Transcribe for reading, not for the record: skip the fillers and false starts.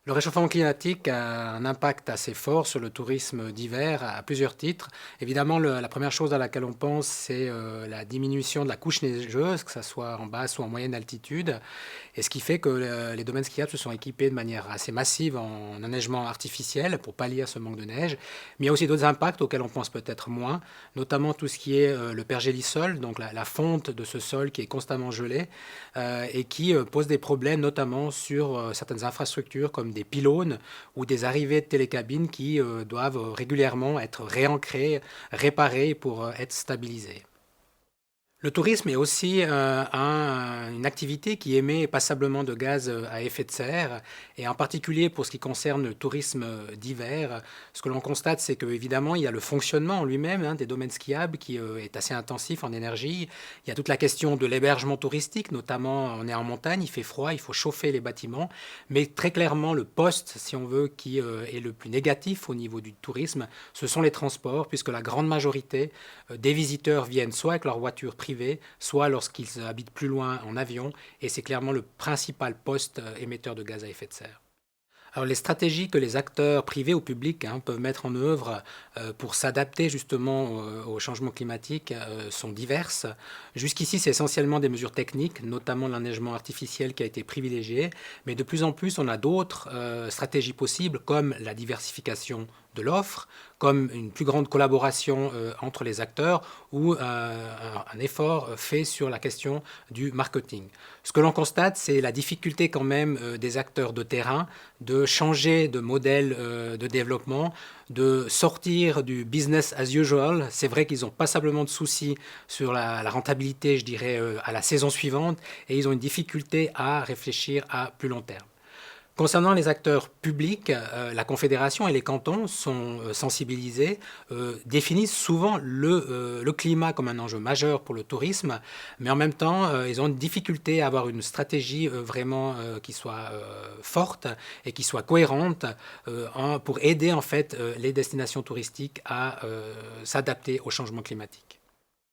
Le réchauffement climatique a un impact assez fort sur le tourisme d'hiver à plusieurs titres. Évidemment, la première chose à laquelle on pense, c'est la diminution de la couche neigeuse, que ce soit en basse ou en moyenne altitude. Et ce qui fait que les domaines skiables se sont équipés de manière assez massive en enneigement artificiel pour pallier à ce manque de neige. Mais il y a aussi d'autres impacts auxquels on pense peut-être moins, notamment tout ce qui est le pergélisol, donc la fonte de ce sol qui est constamment gelé et qui pose des problèmes notamment sur certaines infrastructures comme des pylônes ou des arrivées de télécabines qui doivent régulièrement être réancrées, réparées pour être stabilisées. Le tourisme est aussi une activité qui émet passablement de gaz à effet de serre, et en particulier pour ce qui concerne le tourisme d'hiver. Ce que l'on constate, c'est qu'évidemment, il y a le fonctionnement en lui-même des domaines skiables qui est assez intensif en énergie. Il y a toute la question de l'hébergement touristique, notamment on est en montagne, il fait froid, il faut chauffer les bâtiments. Mais très clairement, le poste, si on veut, qui est le plus négatif au niveau du tourisme, ce sont les transports, puisque la grande majorité des visiteurs viennent soit avec leur voiture privée, soit lorsqu'ils habitent plus loin en avion, et c'est clairement le principal poste émetteur de gaz à effet de serre. Alors les stratégies que les acteurs privés ou publics peuvent mettre en œuvre pour s'adapter justement au changement climatique sont diverses. Jusqu'ici, c'est essentiellement des mesures techniques, notamment l'enneigement artificiel qui a été privilégié, mais de plus en plus, on a d'autres stratégies possibles comme la diversification de l'offre, comme une plus grande collaboration entre les acteurs ou un effort fait sur la question du marketing. Ce que l'on constate, c'est la difficulté quand même des acteurs de terrain de changer de modèle de développement, de sortir du business as usual. C'est vrai qu'ils ont passablement de soucis sur la rentabilité, je dirais, à la saison suivante, et ils ont une difficulté à réfléchir à plus long terme. Concernant les acteurs publics, la Confédération et les cantons sont sensibilisés, définissent souvent le climat comme un enjeu majeur pour le tourisme, mais en même temps, ils ont une difficulté à avoir une stratégie vraiment qui soit forte et qui soit cohérente pour aider en fait les destinations touristiques à s'adapter au changement climatique.